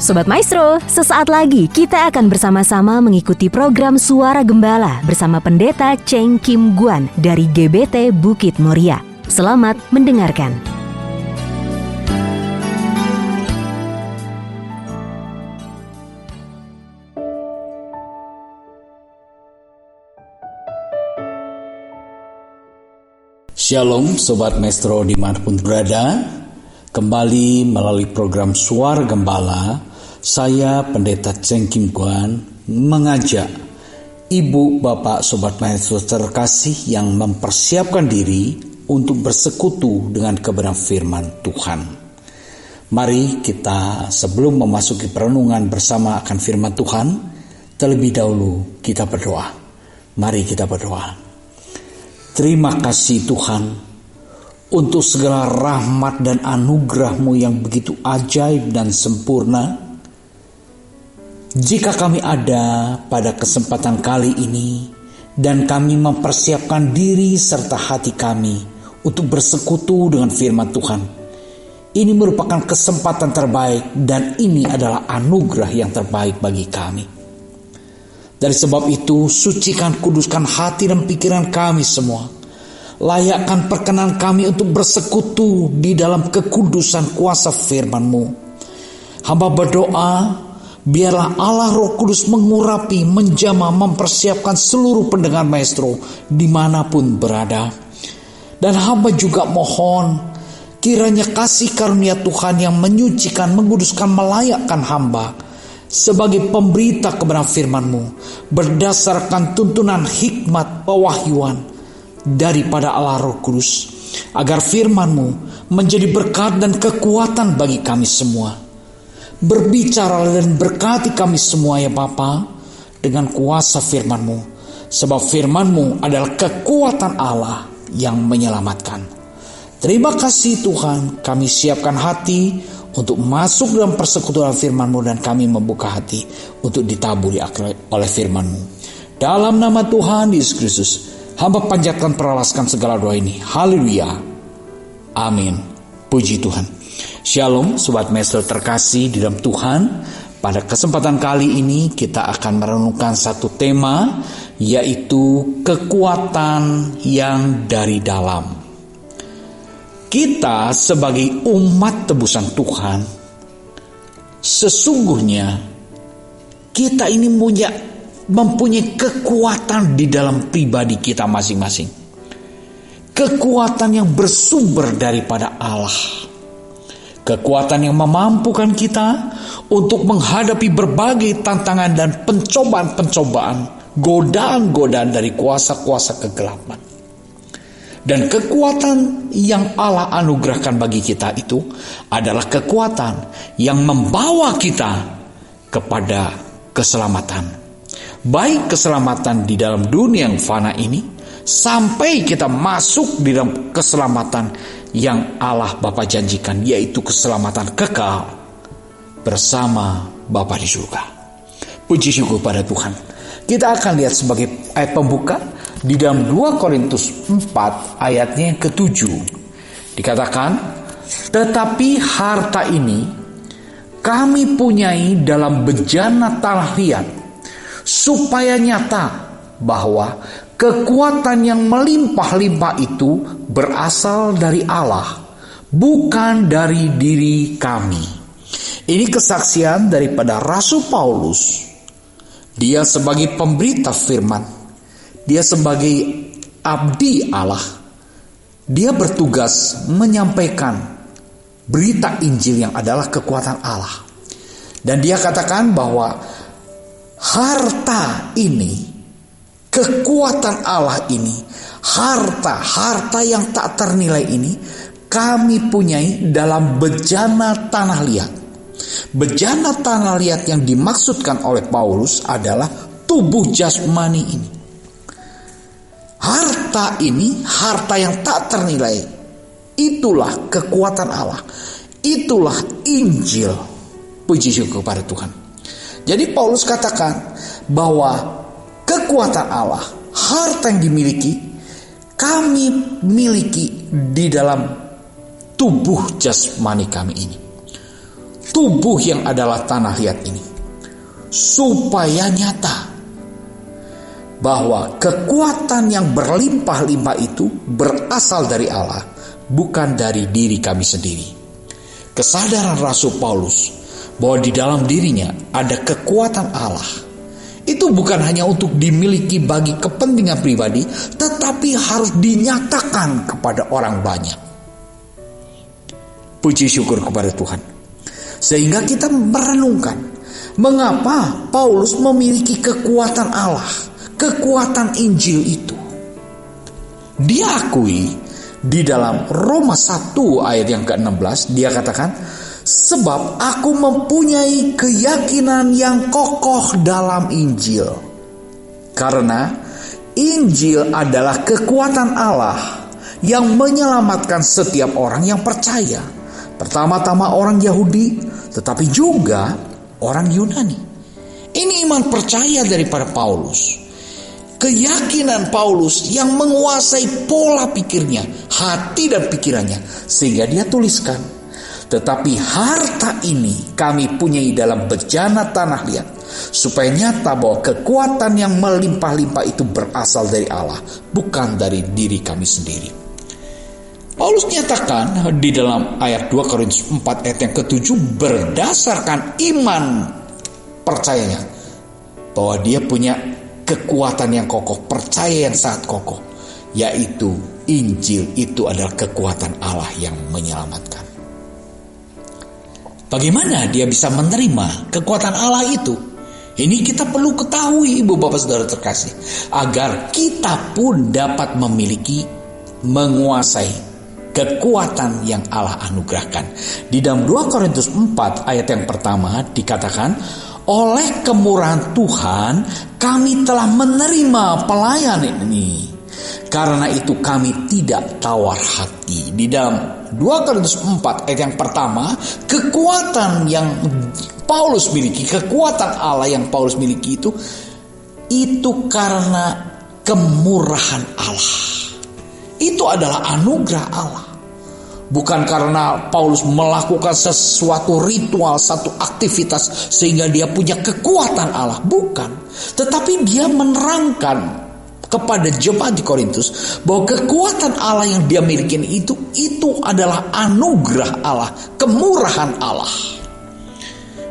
Sobat Maestro, sesaat lagi kita akan bersama-sama mengikuti program Suara Gembala bersama Pendeta Cheng Kim Guan dari GBT Bukit Moria. Selamat mendengarkan. Shalom Sobat Maestro dimanapun berada. Kembali melalui program Suara Gembala, saya Pendeta Cheng Kim Guan mengajak Ibu, Bapak, Sobat Maestro terkasih yang mempersiapkan diri untuk bersekutu dengan kebenaran firman Tuhan. Mari kita sebelum memasuki perenungan bersama akan firman Tuhan, terlebih dahulu kita berdoa. Mari kita berdoa. Terima kasih Tuhan untuk segala rahmat dan anugerah-Mu yang begitu ajaib dan sempurna. Jika kami ada pada kesempatan kali ini dan kami mempersiapkan diri serta hati kami untuk bersekutu dengan firman Tuhan, ini merupakan kesempatan terbaik dan ini adalah anugerah yang terbaik bagi kami. Dari sebab itu, sucikan, kuduskan hati dan pikiran kami semua. Layakkan perkenan kami untuk bersekutu di dalam kekudusan kuasa firman-Mu. Hamba berdoa, biarlah Allah Roh Kudus mengurapi, menjamah, mempersiapkan seluruh pendengar Maestro dimanapun berada. Dan hamba juga mohon, kiranya kasih karunia Tuhan yang menyucikan, menguduskan, melayakkan hamba sebagai pemberita kebenaran firman-Mu berdasarkan tuntunan hikmat pewahyuan daripada Allah Roh Kudus, agar firman-Mu menjadi berkat dan kekuatan bagi kami semua. Berbicara dan berkati kami semua ya Bapa dengan kuasa firman-Mu, sebab firman-Mu adalah kekuatan Allah yang menyelamatkan. Terima kasih Tuhan, kami siapkan hati untuk masuk dalam persekutuan firman-Mu dan kami membuka hati untuk ditaburi oleh firman-Mu. Dalam nama Tuhan Yesus Kristus, hamba panjatkan peralaskan segala doa ini. Haleluya. Amin. Puji Tuhan. Shalom Sobat Maestro terkasih di dalam Tuhan. Pada kesempatan kali ini kita akan merenungkan satu tema, yaitu kekuatan yang dari dalam. Kita sebagai umat tebusan Tuhan, sesungguhnya kita ini mempunyai kekuatan di dalam pribadi kita masing-masing. Kekuatan yang bersumber daripada Allah. Kekuatan yang memampukan kita untuk menghadapi berbagai tantangan dan pencobaan-pencobaan, godaan-godaan dari kuasa-kuasa kegelapan. Dan kekuatan yang Allah anugerahkan bagi kita itu adalah kekuatan yang membawa kita kepada keselamatan. Baik keselamatan di dalam dunia yang fana ini, sampai kita masuk di dalam keselamatan yang Allah Bapa janjikan, yaitu keselamatan kekal bersama Bapa di surga. Puji syukur pada Tuhan. Kita akan lihat sebagai ayat pembuka di dalam 2 Korintus 4 ayatnya yang ke-7. Dikatakan, tetapi harta ini kami punyai dalam bejana tanah liat, supaya nyata bahwa kekuatan yang melimpah-limpah itu berasal dari Allah, bukan dari diri kami. Ini kesaksian daripada Rasul Paulus. Dia sebagai pemberita firman, dia sebagai abdi Allah, dia bertugas menyampaikan berita Injil yang adalah kekuatan Allah. Dan dia katakan bahwa harta ini, kekuatan Allah ini, harta yang tak ternilai ini, kami punyai dalam bejana tanah liat. Bejana tanah liat yang dimaksudkan oleh Paulus adalah tubuh jasmani ini. Harta ini, harta yang tak ternilai, itulah kekuatan Allah. Itulah Injil. Puji syukur kepada Tuhan. Jadi Paulus katakan bahwa kekuatan Allah, harta yang dimiliki, kami miliki di dalam tubuh jasmani kami ini. tubuh yang adalah tanah liat ini, supaya nyata bahwa kekuatan yang berlimpah-limpah itu berasal dari Allah, bukan dari diri kami sendiri. Kesadaran Rasul Paulus bahwa di dalam dirinya ada kekuatan Allah, itu bukan hanya untuk dimiliki bagi kepentingan pribadi, tetapi harus dinyatakan kepada orang banyak. Puji syukur kepada Tuhan. Sehingga kita merenungkan, mengapa Paulus memiliki kekuatan Allah, kekuatan Injil itu. Dia akui di dalam Roma 1 ayat yang ke-16, dia katakan, sebab aku mempunyai keyakinan yang kokoh dalam Injil. Karena Injil adalah kekuatan Allah yang menyelamatkan setiap orang yang percaya. Pertama-tama orang Yahudi, tetapi juga orang Yunani. Ini iman percaya daripada Paulus. Keyakinan Paulus yang menguasai pola pikirnya, hati dan pikirannya, sehingga dia tuliskan, tetapi harta ini kami punyai dalam bejana tanah liat, supaya nyata bahwa kekuatan yang melimpah-limpah itu berasal dari Allah, bukan dari diri kami sendiri. Paulus nyatakan di dalam ayat 2 Korintus 4 ayat yang ke-7, berdasarkan iman percayanya, bahwa dia punya kekuatan yang kokoh, percaya yang sangat kokoh, yaitu Injil itu adalah kekuatan Allah yang menyelamatkan. Bagaimana dia bisa menerima kekuatan Allah itu? Ini kita perlu ketahui, Ibu Bapak Saudara terkasih, agar kita pun dapat memiliki, menguasai kekuatan yang Allah anugerahkan. Di dalam 2 Korintus 4 ayat yang pertama dikatakan, oleh kemurahan Tuhan kami telah menerima pelayanan ini, karena itu kami tidak tawar hati. Di dalam 2 Korintus 4 ayat yang pertama, kekuatan yang Paulus miliki, kekuatan Allah yang Paulus miliki itu karena kemurahan Allah. Itu adalah anugerah Allah. Bukan karena Paulus melakukan sesuatu ritual, satu aktivitas sehingga dia punya kekuatan Allah. Bukan. Tetapi dia menerangkan kepada jemaat di Korintus bahwa kekuatan Allah yang dia miliki itu adalah anugerah Allah, kemurahan Allah.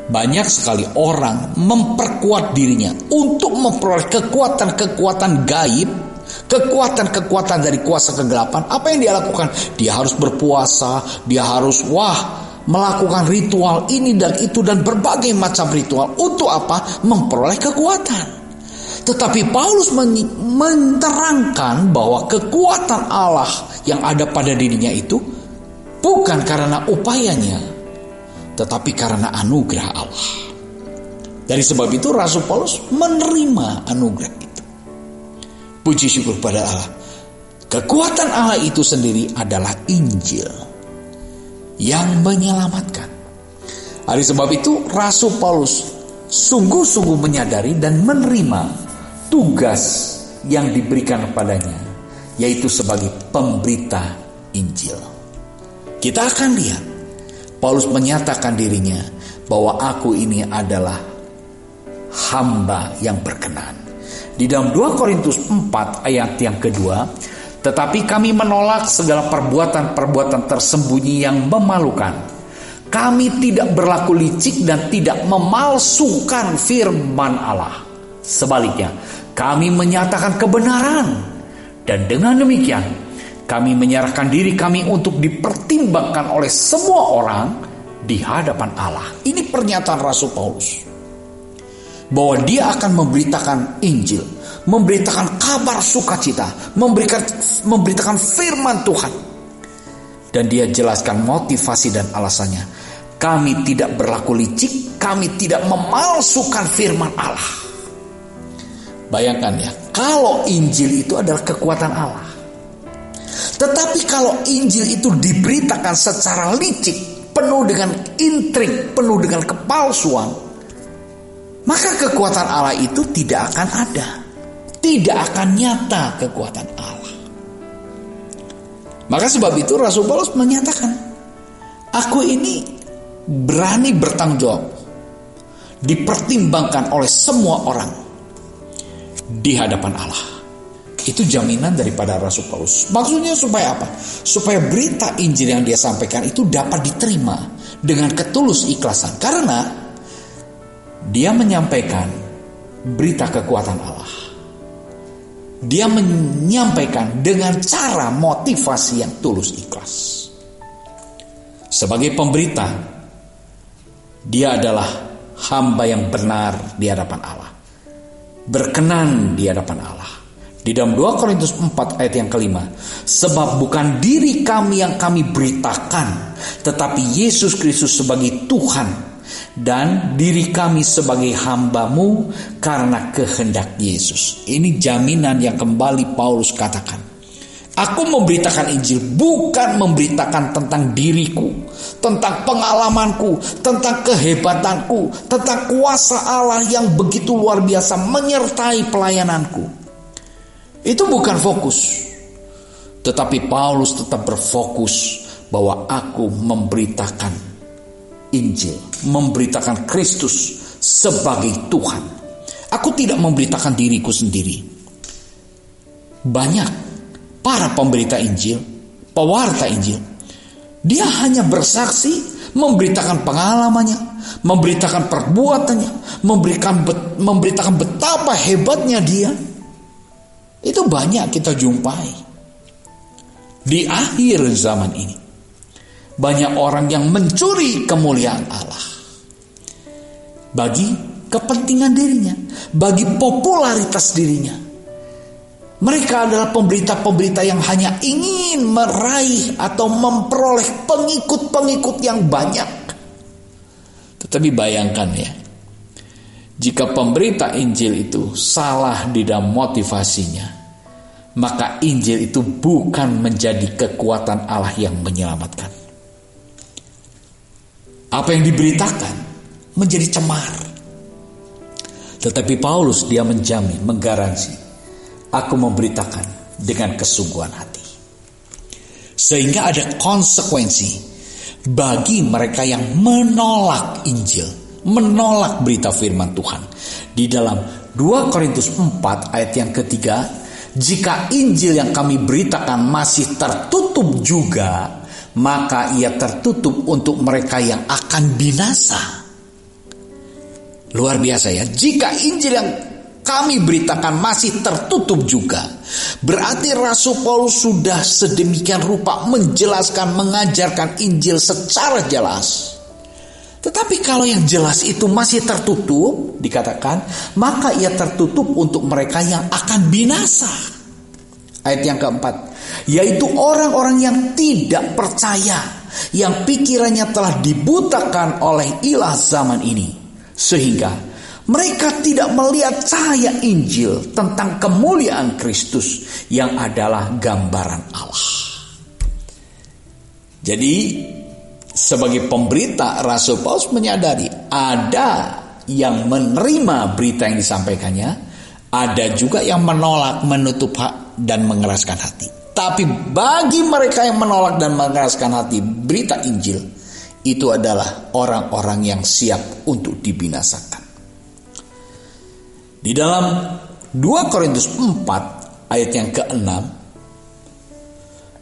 Banyak sekali orang memperkuat dirinya untuk memperoleh kekuatan-kekuatan gaib, kekuatan-kekuatan dari kuasa kegelapan. Apa yang dia lakukan? Dia harus berpuasa, dia harus melakukan ritual ini dan itu dan berbagai macam ritual. Untuk apa? Memperoleh kekuatan. Tetapi Paulus menerangkan bahwa kekuatan Allah yang ada pada dirinya itu bukan karena upayanya, tetapi karena anugerah Allah. Dari sebab itu Rasul Paulus menerima anugerah itu. Puji syukur pada Allah. Kekuatan Allah itu sendiri adalah Injil yang menyelamatkan. Dari sebab itu Rasul Paulus sungguh-sungguh menyadari dan menerima tugas yang diberikan kepadanya, yaitu sebagai pemberita Injil. Kita akan lihat Paulus menyatakan dirinya bahwa aku ini adalah hamba yang berkenan. Di dalam 2 Korintus 4 ayat yang kedua, tetapi kami menolak segala perbuatan-perbuatan tersembunyi yang memalukan. Kami tidak berlaku licik dan tidak memalsukan firman Allah. Sebaliknya, kami menyatakan kebenaran. Dan dengan demikian, kami menyerahkan diri kami untuk dipertimbangkan oleh semua orang di hadapan Allah. Ini pernyataan Rasul Paulus. Bahwa dia akan memberitakan Injil, memberitakan kabar sukacita, memberitakan firman Tuhan. Dan dia jelaskan motivasi dan alasannya. Kami tidak berlaku licik, kami tidak memalsukan firman Allah. Bayangkan ya, kalau Injil itu adalah kekuatan Allah. Tetapi kalau Injil itu diberitakan secara licik, penuh dengan intrik, penuh dengan kepalsuan, maka kekuatan Allah itu tidak akan ada. Tidak akan nyata kekuatan Allah. Maka sebab itu Rasul Paulus menyatakan, aku ini berani bertanggung jawab, dipertimbangkan oleh semua orang di hadapan Allah. Itu jaminan daripada Rasul Paulus. Maksudnya supaya apa? Supaya berita Injil yang dia sampaikan itu dapat diterima dengan ketulus ikhlasan. Karena dia menyampaikan berita kekuatan Allah. Dia menyampaikan dengan cara motivasi yang tulus ikhlas. Sebagai pemberita, dia adalah hamba yang benar di hadapan Allah, berkenan di hadapan Allah. Di dalam 2 Korintus 4 ayat yang kelima, sebab bukan diri kami yang kami beritakan, tetapi Yesus Kristus sebagai Tuhan, dan diri kami sebagai hamba-Mu karena kehendak Yesus. Ini jaminan yang kembali Paulus katakan. Aku memberitakan Injil bukan memberitakan tentang diriku, tentang pengalamanku, tentang kehebatanku, tentang kuasa Allah yang begitu luar biasa menyertai pelayananku. Itu bukan fokus. Tetapi Paulus tetap berfokus bahwa aku memberitakan Injil, memberitakan Kristus sebagai Tuhan. Aku tidak memberitakan diriku sendiri. Banyak para pemberita Injil, pewarta Injil, dia hanya bersaksi, memberitakan pengalamannya, memberitakan perbuatannya, memberitakan betapa hebatnya dia. Itu banyak kita jumpai di akhir zaman ini. Banyak orang yang mencuri kemuliaan Allah bagi kepentingan dirinya, bagi popularitas dirinya. Mereka adalah pemberita-pemberita yang hanya ingin meraih atau memperoleh pengikut-pengikut yang banyak. Tetapi bayangkan ya, jika pemberita Injil itu salah di dalam motivasinya, maka Injil itu bukan menjadi kekuatan Allah yang menyelamatkan. Apa yang diberitakan menjadi cemar. Tetapi Paulus dia menjamin, menggaransi, aku memberitakan dengan kesungguhan hati. Sehingga ada konsekuensi bagi mereka yang menolak Injil, menolak berita firman Tuhan. Di dalam 2 Korintus 4 ayat yang ketiga, jika Injil yang kami beritakan masih tertutup juga, maka ia tertutup untuk mereka yang akan binasa. Luar biasa ya. Jika Injil yang kami beritakan masih tertutup juga, berarti Rasul Paulus sudah sedemikian rupa menjelaskan, mengajarkan Injil secara jelas. Tetapi kalau yang jelas itu masih tertutup, dikatakan, maka ia tertutup untuk mereka yang akan binasa. Ayat yang keempat, yaitu orang-orang yang tidak percaya, yang pikirannya telah dibutakan oleh ilah zaman ini, sehingga mereka tidak melihat cahaya Injil tentang kemuliaan Kristus yang adalah gambaran Allah. Jadi sebagai pemberita, Rasul Paulus menyadari ada yang menerima berita yang disampaikannya, ada juga yang menolak, menutup dan mengeraskan hati. Tapi bagi mereka yang menolak dan mengeraskan hati berita Injil, itu adalah orang-orang yang siap untuk dibinasakan. Di dalam 2 Korintus 4 ayat yang ke-6,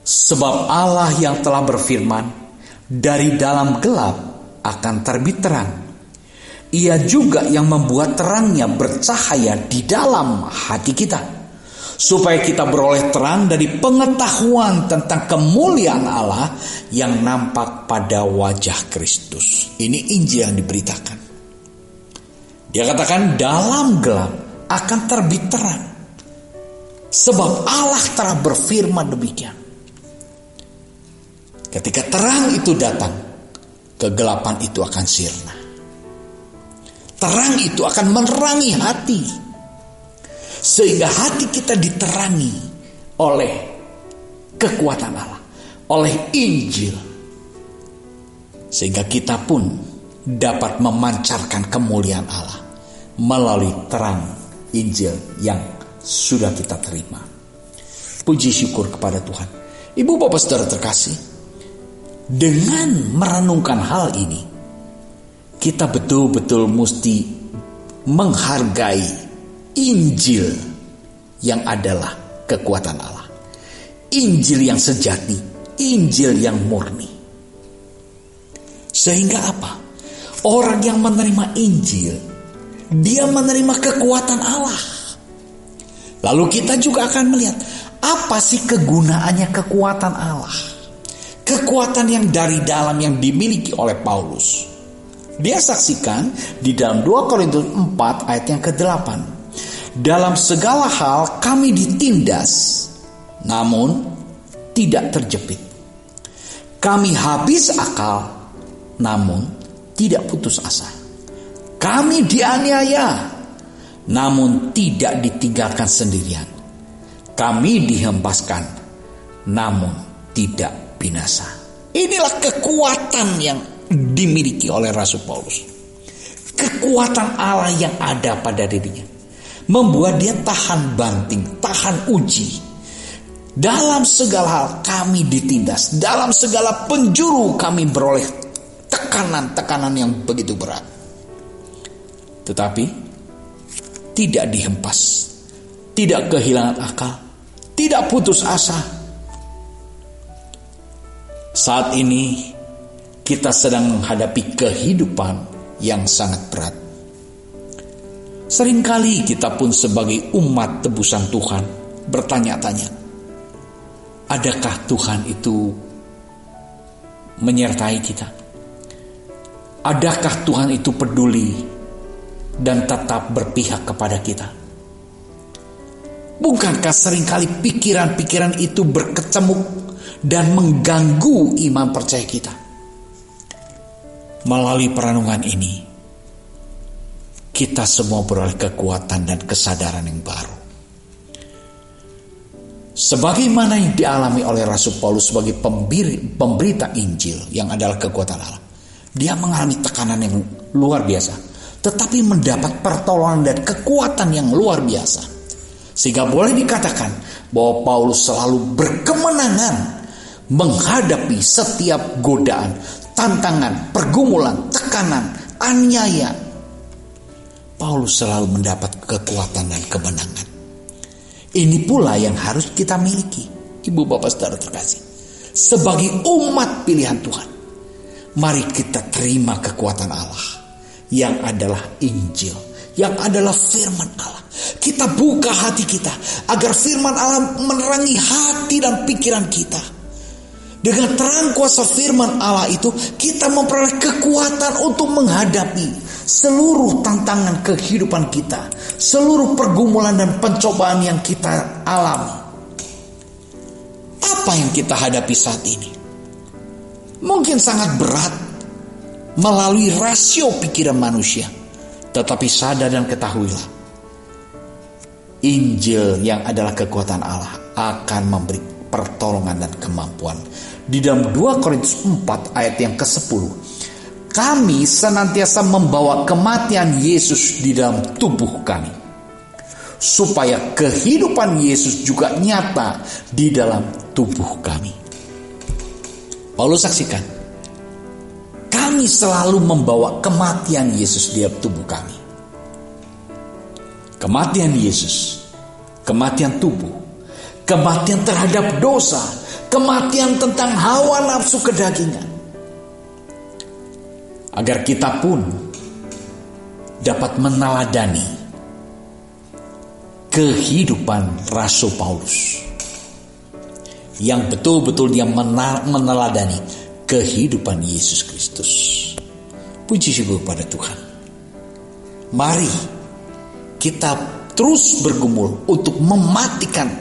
sebab Allah yang telah berfirman, dari dalam gelap akan terbit terang. Ia juga yang membuat terangnya bercahaya di dalam hati kita, supaya kita beroleh terang dari pengetahuan tentang kemuliaan Allah yang nampak pada wajah Kristus. Ini Injil yang diberitakan. Dia katakan dalam gelap akan terbit terang, sebab Allah telah berfirman demikian. Ketika terang itu datang, kegelapan itu akan sirna. Terang itu akan menerangi hati, sehingga hati kita diterangi oleh kekuatan Allah, oleh Injil, sehingga kita pun dapat memancarkan kemuliaan Allah melalui terang Injil yang sudah kita terima. Puji syukur kepada Tuhan. Ibu bapak saudara terkasih, dengan merenungkan hal ini, kita betul-betul mesti menghargai Injil yang adalah kekuatan Allah. Injil yang sejati, Injil yang murni. Sehingga apa? Orang yang menerima Injil, dia menerima kekuatan Allah. Lalu kita juga akan melihat, apa sih kegunaannya kekuatan Allah? Kekuatan yang dari dalam yang dimiliki oleh Paulus. Dia saksikan di dalam 2 Korintus 4 ayat yang ke-8. Dalam segala hal kami ditindas, namun tidak terjepit. Kami habis akal, namun tidak putus asa. Kami dianiaya, namun tidak ditinggalkan sendirian. Kami dihempaskan, namun tidak binasa. Inilah kekuatan yang dimiliki oleh Rasul Paulus. Kekuatan Allah yang ada pada dirinya membuat dia tahan banting, tahan uji. Dalam segala hal kami ditindas, dalam segala penjuru kami beroleh tekanan-tekanan yang begitu berat. Tetapi tidak dihempas, tidak kehilangan akal, tidak putus asa. Saat ini kita sedang menghadapi kehidupan yang sangat berat. Seringkali kita pun sebagai umat tebusan Tuhan bertanya-tanya, adakah Tuhan itu menyertai kita? Adakah Tuhan itu peduli dan tetap berpihak kepada kita? Bukankah seringkali pikiran-pikiran itu berkecamuk dan mengganggu iman percaya kita? Melalui perenungan ini, kita semua beroleh kekuatan dan kesadaran yang baru. Sebagaimana yang dialami oleh Rasul Paulus sebagai pemberita Injil yang adalah kekuatan Allah. Dia mengalami tekanan yang luar biasa, tetapi mendapat pertolongan dan kekuatan yang luar biasa. Sehingga boleh dikatakan bahwa Paulus selalu berkemenangan menghadapi setiap godaan, tantangan, pergumulan, tekanan, aniaya. Paulus selalu mendapat kekuatan dan kemenangan. Ini pula yang harus kita miliki, ibu bapak saudara terkasih. Sebagai umat pilihan Tuhan, mari kita terima kekuatan Allah yang adalah Injil, yang adalah firman Allah. Kita buka hati kita agar firman Allah menerangi hati dan pikiran kita. Dengan terang kuasa firman Allah itu, kita memperoleh kekuatan untuk menghadapi seluruh tantangan kehidupan kita, seluruh pergumulan dan pencobaan yang kita alami. Apa yang kita hadapi saat ini mungkin sangat berat melalui rasio pikiran manusia, tetapi sadar dan ketahuilah, Injil yang adalah kekuatan Allah akan memberi pertolongan dan kemampuan. Di dalam 2 Korintus 4 ayat yang ke-10, kami senantiasa membawa kematian Yesus di dalam tubuh kami, supaya kehidupan Yesus juga nyata di dalam tubuh kami. Paulus saksikan, kami selalu membawa kematian Yesus di dalam tubuh kami. Kematian Yesus, kematian tubuh, kematian terhadap dosa, kematian tentang hawa nafsu kedagingan. Agar kita pun dapat meneladani kehidupan Rasul Paulus, yang betul-betul dia meneladani kehidupan Yesus Kristus. Puji syukur pada Tuhan. Mari kita terus bergumul untuk mematikan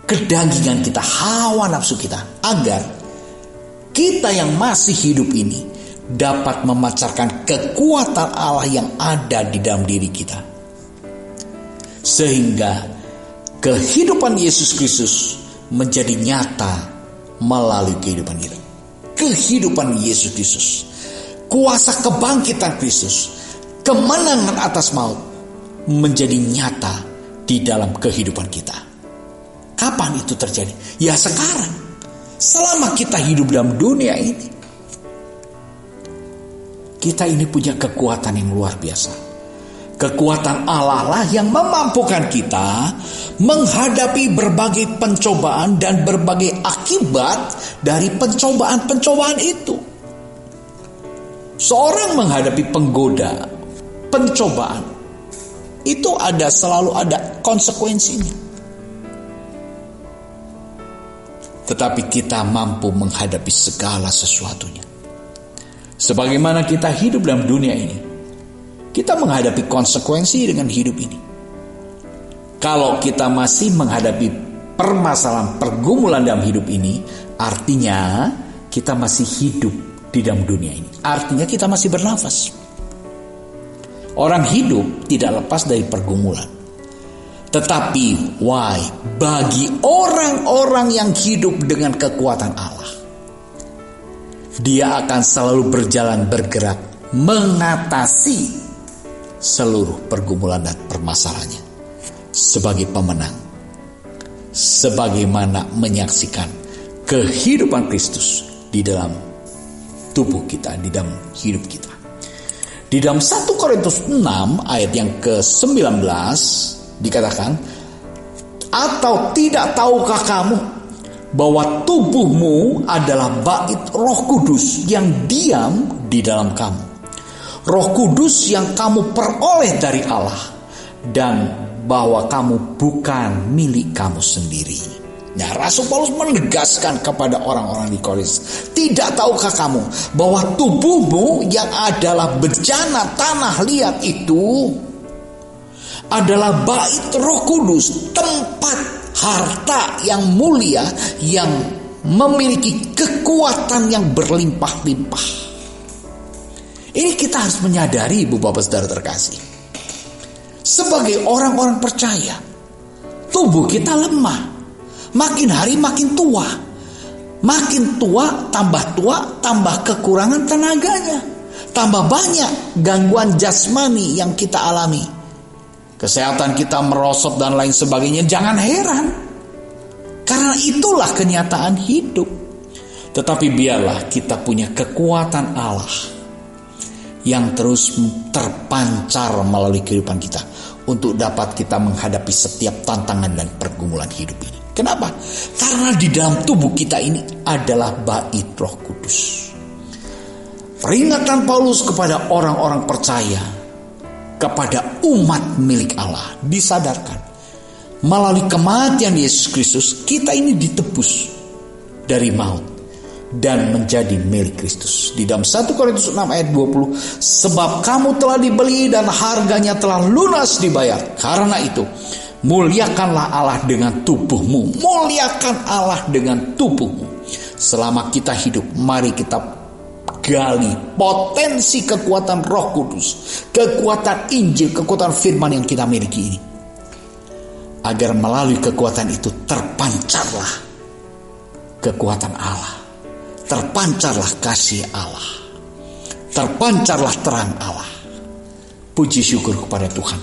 kedagingan kita, hawa nafsu kita, agar kita yang masih hidup ini dapat memancarkan kekuatan Allah yang ada di dalam diri kita, sehingga kehidupan Yesus Kristus menjadi nyata melalui kehidupan kita. Kehidupan Yesus Kristus, kuasa kebangkitan Kristus, kemenangan atas maut menjadi nyata di dalam kehidupan kita. Kapan itu terjadi? Ya sekarang, selama kita hidup dalam dunia ini. Kita ini punya kekuatan yang luar biasa. Kekuatan Allah lah yang memampukan kita menghadapi berbagai pencobaan dan berbagai akibat dari pencobaan-pencobaan itu. Seorang menghadapi penggoda, pencobaan, itu selalu ada konsekuensinya. Tetapi kita mampu menghadapi segala sesuatunya. Sebagaimana kita hidup dalam dunia ini, kita menghadapi konsekuensi dengan hidup ini. Kalau kita masih menghadapi permasalahan pergumulan dalam hidup ini, artinya kita masih hidup di dalam dunia ini. Artinya kita masih bernafas. Orang hidup tidak lepas dari pergumulan. Tetapi bagi orang-orang yang hidup dengan kekuatan Allah, dia akan selalu bergerak mengatasi seluruh pergumulan dan permasalahannya sebagai pemenang, sebagaimana menyaksikan kehidupan Kristus di dalam tubuh kita, di dalam hidup kita. Di dalam 1 Korintus 6 ayat yang ke-19 dikatakan, atau tidak tahukah kamu bahwa tubuhmu adalah bait Roh Kudus yang diam di dalam kamu, Roh Kudus yang kamu peroleh dari Allah, dan bahwa kamu bukan milik kamu sendiri. Nah, Rasul Paulus menegaskan kepada orang-orang di Korintus, tidak tahukah kamu bahwa tubuhmu yang adalah bejana tanah liat itu adalah bait Roh Kudus, tempat harta yang mulia yang memiliki kekuatan yang berlimpah-limpah. Ini kita harus menyadari, Ibu Bapak Saudara terkasih. Sebagai orang-orang percaya, tubuh kita lemah. Makin hari makin tua. Makin tua, tambah kekurangan tenaganya. Tambah banyak gangguan jasmani yang kita alami. Kesehatan kita merosot dan lain sebagainya. Jangan heran. Karena itulah kenyataan hidup. Tetapi biarlah kita punya kekuatan Allah yang terus terpancar melalui kehidupan kita, untuk dapat kita menghadapi setiap tantangan dan pergumulan hidup ini. Kenapa? Karena di dalam tubuh kita ini adalah bait Roh Kudus. Peringatan Paulus kepada orang-orang percaya, kepada umat milik Allah, disadarkan melalui kematian Yesus Kristus, kita ini ditebus dari maut dan menjadi milik Kristus. Di dalam 1 Korintus 6 ayat 20, sebab kamu telah dibeli dan harganya telah lunas dibayar. Karena itu, muliakanlah Allah dengan tubuhmu. Muliakan Allah dengan tubuhmu. Selama kita hidup, mari kita gali potensi kekuatan Roh Kudus, kekuatan Injil, kekuatan firman yang kita miliki ini, agar melalui kekuatan itu terpancarlah kekuatan Allah, terpancarlah kasih Allah, terpancarlah terang Allah. Puji syukur kepada Tuhan.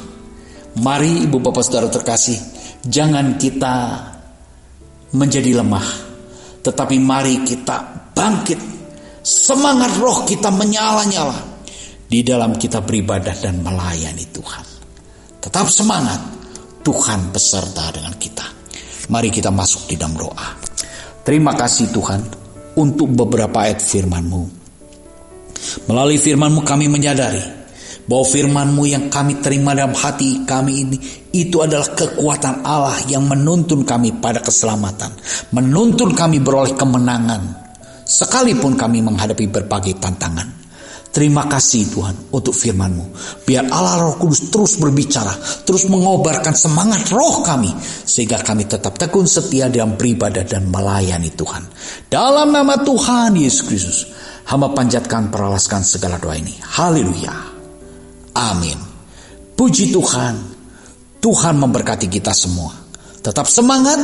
Mari Ibu Bapak Saudara terkasih, jangan kita menjadi lemah, tetapi mari kita bangkit. Semangat roh kita menyala-nyala di dalam kita beribadah dan melayani Tuhan. Tetap semangat, Tuhan beserta dengan kita. Mari kita masuk di dalam doa. Terima kasih Tuhan untuk beberapa ayat firman-Mu. Melalui firman-Mu kami menyadari bahwa firman-Mu yang kami terima dalam hati kami ini, itu adalah kekuatan Allah yang menuntun kami pada keselamatan, menuntun kami beroleh kemenangan, sekalipun kami menghadapi berbagai tantangan. Terima kasih Tuhan untuk firman-Mu. Biar Allah Roh Kudus terus berbicara, terus mengobarkan semangat roh kami, sehingga kami tetap tekun setia dalam beribadah dan melayani Tuhan. Dalam nama Tuhan Yesus Kristus, hamba panjatkan peralaskan segala doa ini. Haleluya. Amin. Puji Tuhan. Tuhan memberkati kita semua. Tetap semangat.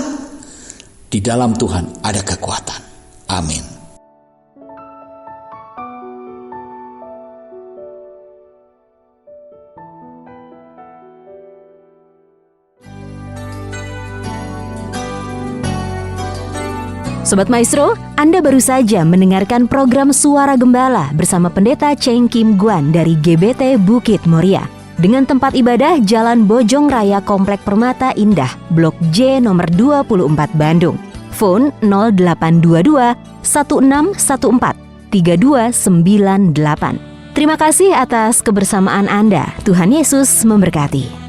Di dalam Tuhan ada kekuatan. Amin. Sobat Maestro, Anda baru saja mendengarkan program Suara Gembala bersama Pendeta Cheng Kim Guan dari GBT Bukit Moria. Dengan tempat ibadah Jalan Bojong Raya Komplek Permata Indah, Blok J nomor 24 Bandung. Phone 0822 1614 3298. Terima kasih atas kebersamaan Anda. Tuhan Yesus memberkati.